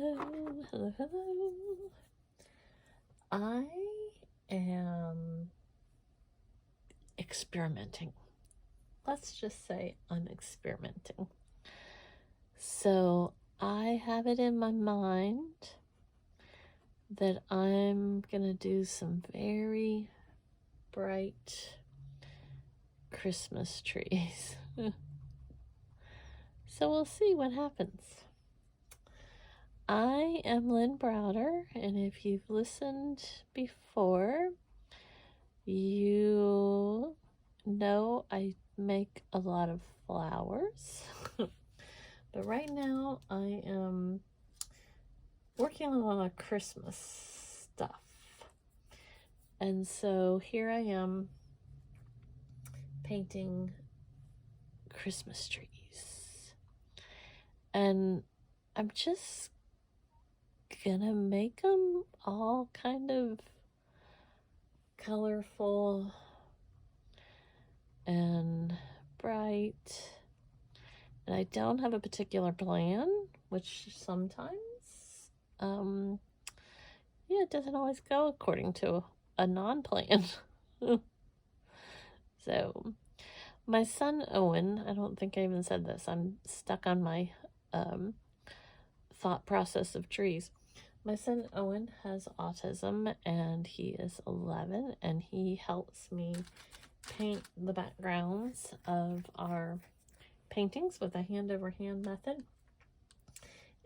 Hello, hello, hello. I am experimenting. Let's just say I'm experimenting. So I have it in my mind that I'm gonna do some very bright Christmas trees. So we'll see what happens. I am Lynn Browder, and if you've listened before, you know I make a lot of flowers. But right now I am working on a lot of Christmas stuff. And so here I am painting Christmas trees. And I'm just gonna make them all kind of colorful and bright. And I don't have a particular plan, which sometimes, it doesn't always go according to a non-plan. So, my son Owen, I don't think I even said this, I'm stuck on my thought process of trees. My son Owen has autism, and he is 11, and he helps me paint the backgrounds of our paintings with a hand-over-hand method.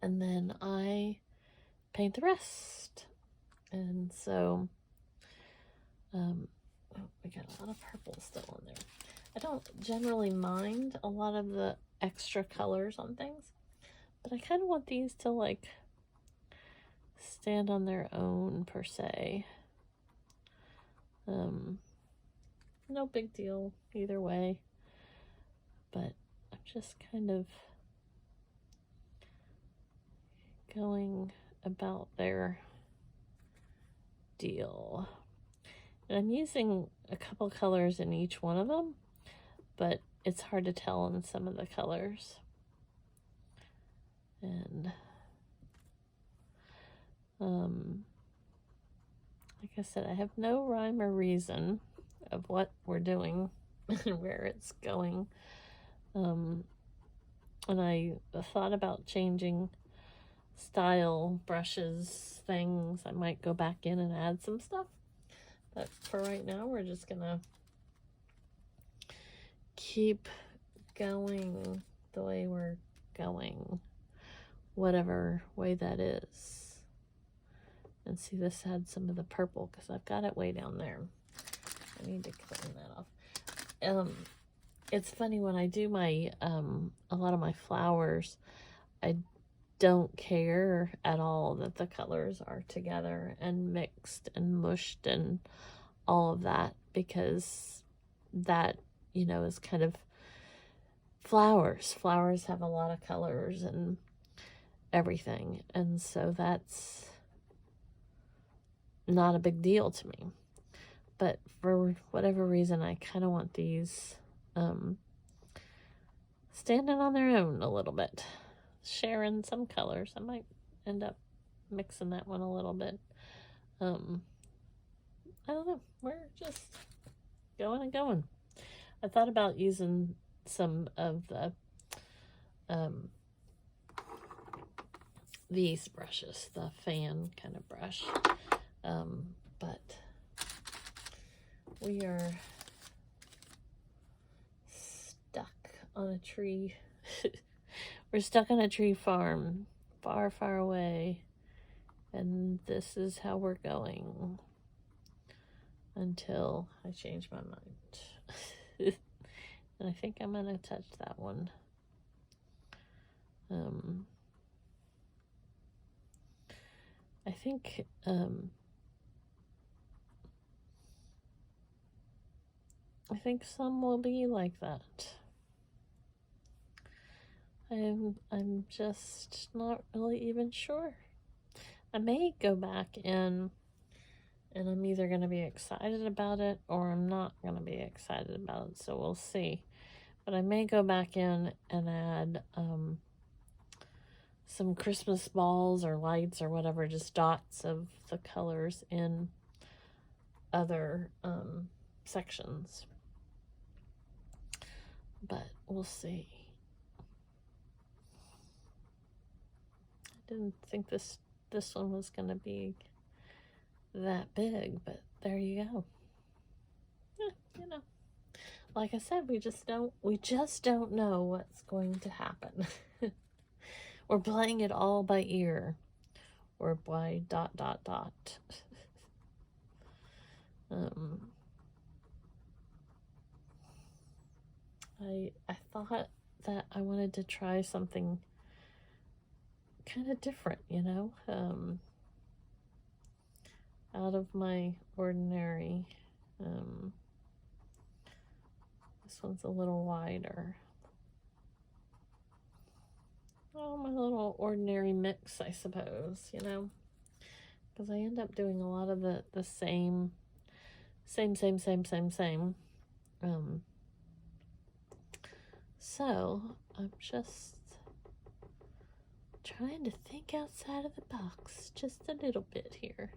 And then I paint the rest. And so, we got a lot of purple still in there. I don't generally mind a lot of the extra colors on things, but I kind of want these to like stand on their own per se. No big deal either way, but I'm just kind of going about their deal. And I'm using a couple colors in each one of them, but it's hard to tell in some of the colors. And like I said, I have no rhyme or reason of what we're doing and where it's going. And I thought about changing style, brushes, things. I might go back in and add some stuff. But for right now, we're just gonna keep going the way we're going, whatever way that is. And see, this had some of the purple because I've got it way down there. I need to clean that off. It's funny when I do my a lot of my flowers, I don't care at all that the colors are together and mixed and mushed and all of that, because that, is kind of flowers. Flowers have a lot of colors and everything, and so that's not a big deal to me. But for whatever reason, I kind of want these standing on their own a little bit, sharing some colors. I might end up mixing that one a little bit. I don't know. We're just going and going. I thought about using some of the these brushes, the fan kind of brush, but we are stuck on a tree. We're stuck on a tree farm far, far away, and this is how we're going until I change my mind. And I think I'm gonna touch that one. I think some will be like that. I'm just not really even sure. I may go back in, and I'm either going to be excited about it or I'm not going to be excited about it, so we'll see. But I may go back in and add some Christmas balls or lights or whatever, just dots of the colors in other sections. But we'll see. I didn't think this one was going to be that big, but there you go. You know, like I said, we just don't know what's going to happen. We're playing it all by ear, or by ... I thought that I wanted to try something kind of different, you know, out of my ordinary. This one's a little wider. Oh, my little ordinary mix, I suppose, you know, because I end up doing a lot of the same. So I'm just trying to think outside of the box just a little bit here.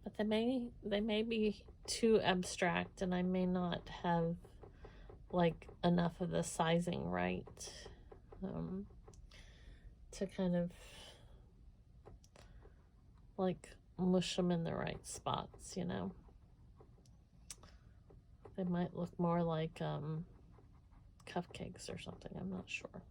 But they may be too abstract, and I may not have like enough of the sizing right to kind of like mush them in the right spots, you know. They might look more like cupcakes or something, I'm not sure.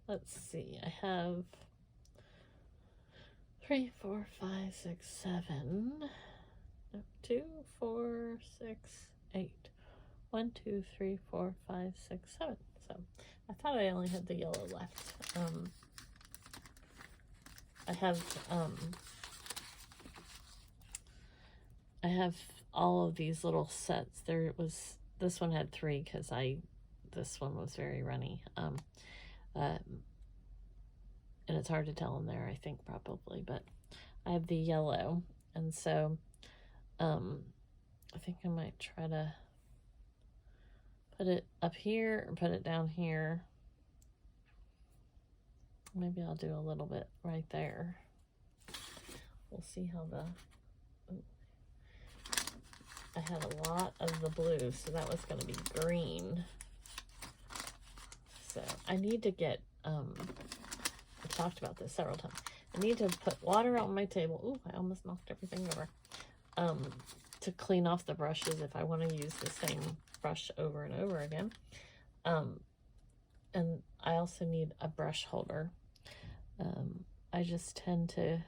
Let's see, I have 3, 4, 5, 6, 7. 2, 4, 6, 8. 1, 2, 3, 4, 5, 6, 7. So I thought I only had the yellow left. I have all of these little sets. This one had 3 because this one was very runny. And it's hard to tell in there, I think, probably, but I have the yellow, and so I think I might try to put it up here or put it down here. Maybe I'll do a little bit right there. We'll see how I had a lot of the blue, so that was going to be green. So I need to get, I've talked about this several times. I need to put water on my table. Ooh, I almost knocked everything over. To clean off the brushes if I want to use the same brush over and over again. And I also need a brush holder. I just tend to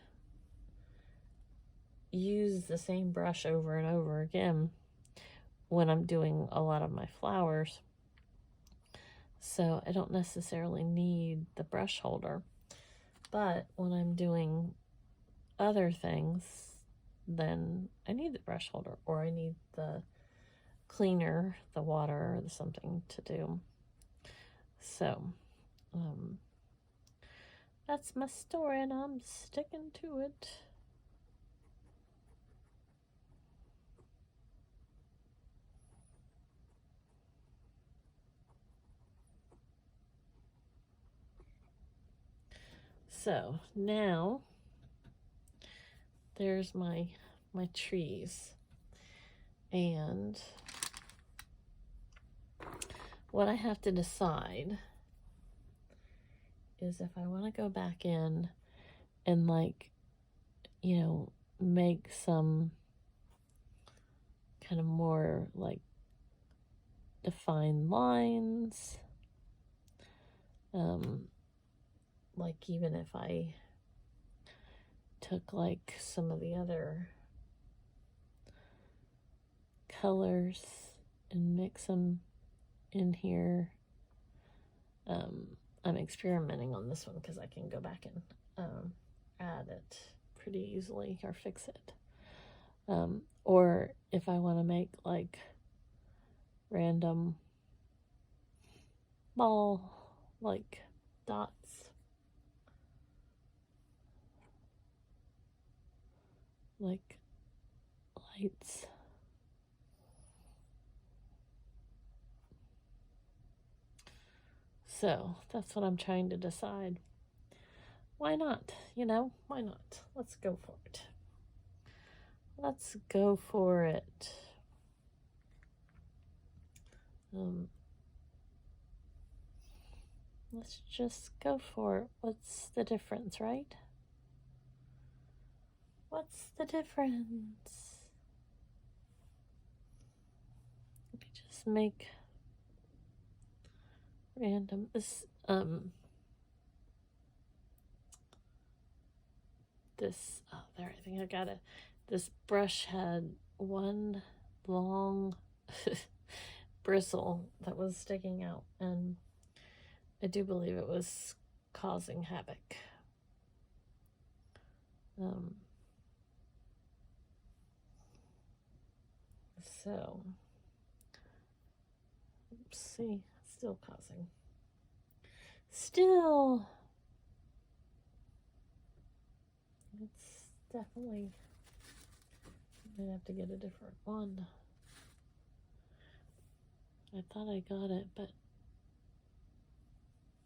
use the same brush over and over again when I'm doing a lot of my flowers. So I don't necessarily need the brush holder. But when I'm doing other things, then I need the brush holder, or I need the cleaner, the water, or something to do. So that's my story, and I'm sticking to it. So now there's my trees, and what I have to decide is if I want to go back in and, like, you know, make some kind of more like defined lines. Like, even if I took like some of the other colors and mix them in here. I'm experimenting on this one because I can go back and add it pretty easily or fix it. Or if I want to make like random ball like dots, like lights. So that's what I'm trying to decide. Why not? Why not? Let's go for it. Let's go for it. Let's just go for it. What's the difference, right? What's the difference? Let me just make random this there, I think I got it. This brush had one long bristle that was sticking out, and I do believe it was causing havoc. So, let's see, still causing. Still, it's definitely, I'm gonna have to get a different one. I thought I got it, but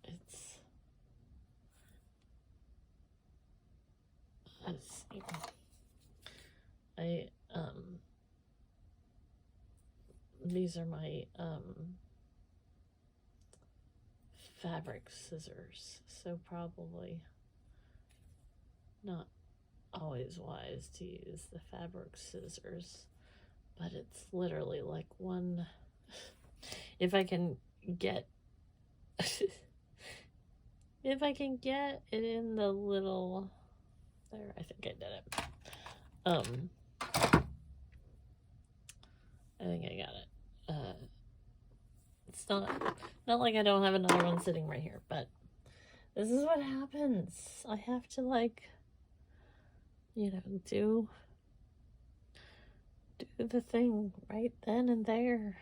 let's see. These are my fabric scissors, so probably not always wise to use the fabric scissors, but it's literally like one, if I can get if I can get it in the little, there, I think I did it. I think I got it. It's not like I don't have another one sitting right here, but this is what happens. I have to, like, do the thing right then and there.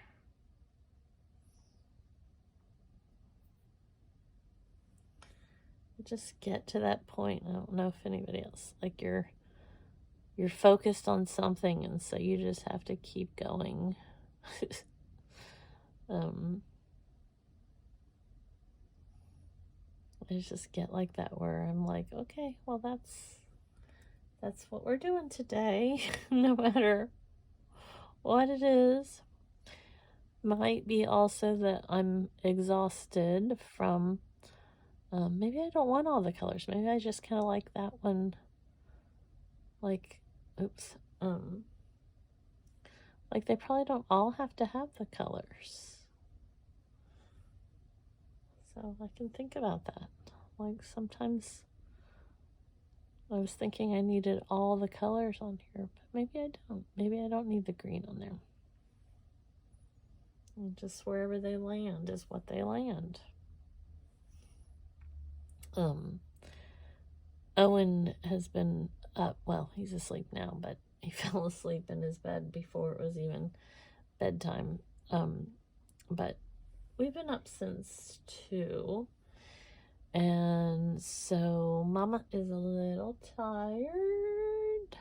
Just get to that point. I don't know if anybody else, like, you're focused on something, and so you just have to keep going. I just get like that, where I'm like, okay, well, that's what we're doing today. No matter what it is. Might be also that I'm exhausted from, maybe I don't want all the colors. Maybe I just kind of like that one, like, oops, like, they probably don't all have to have the colors. So I can think about that. Like, sometimes I was thinking I needed all the colors on here, but maybe I don't. Maybe I don't need the green on there. And just wherever they land is what they land. Owen has been up, well, he's asleep now, but he fell asleep in his bed before it was even bedtime. But we've been up since 2. And so Mama is a little tired.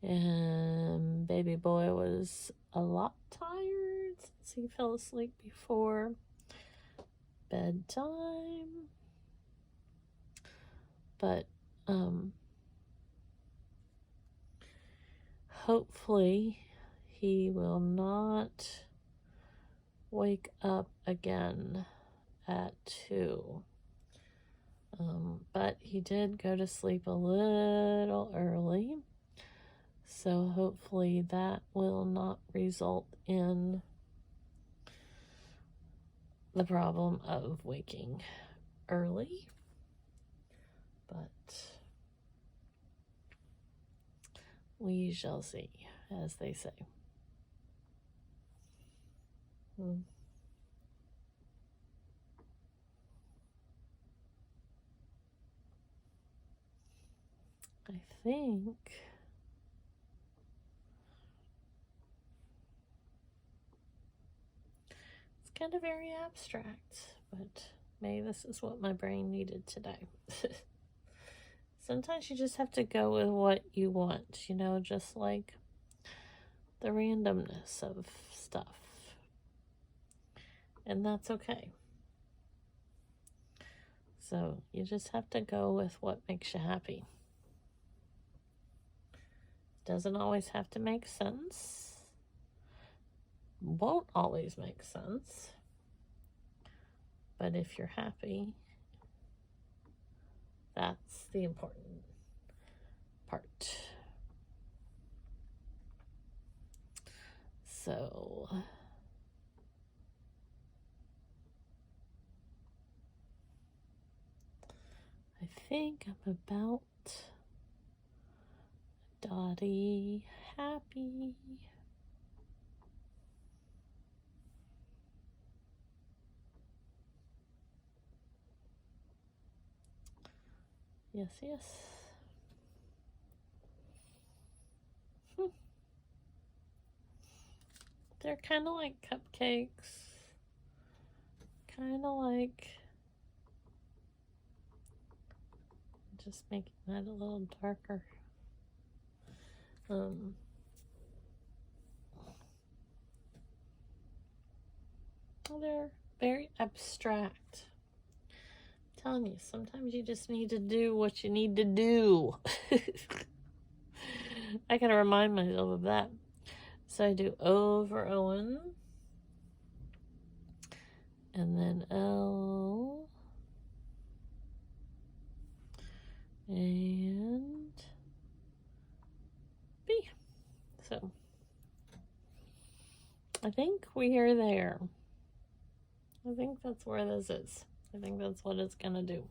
And baby boy was a lot tired since he fell asleep before bedtime. But hopefully he will not wake up again at 2. But he did go to sleep a little early, so hopefully that will not result in the problem of waking early. But we shall see, as they say. I think it's kind of very abstract, but maybe this is what my brain needed today. Sometimes you just have to go with what you want, just like the randomness of stuff. And that's okay. So you just have to go with what makes you happy. Doesn't always have to make sense. Won't always make sense. But if you're happy, that's the important part. So I think I'm about Dottie happy. Yes, yes. They're kind of like cupcakes. Kind of like... Just making that a little darker. They're very abstract. I'm telling you, sometimes you just need to do what you need to do. I gotta remind myself of that. So I do O for Owen, and then L, and B. So I think we are there. I think that's where this is. I think that's what it's gonna do.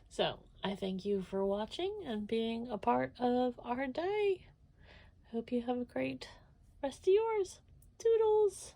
So I thank you for watching and being a part of our day. Hope you have a great rest of yours. Toodles!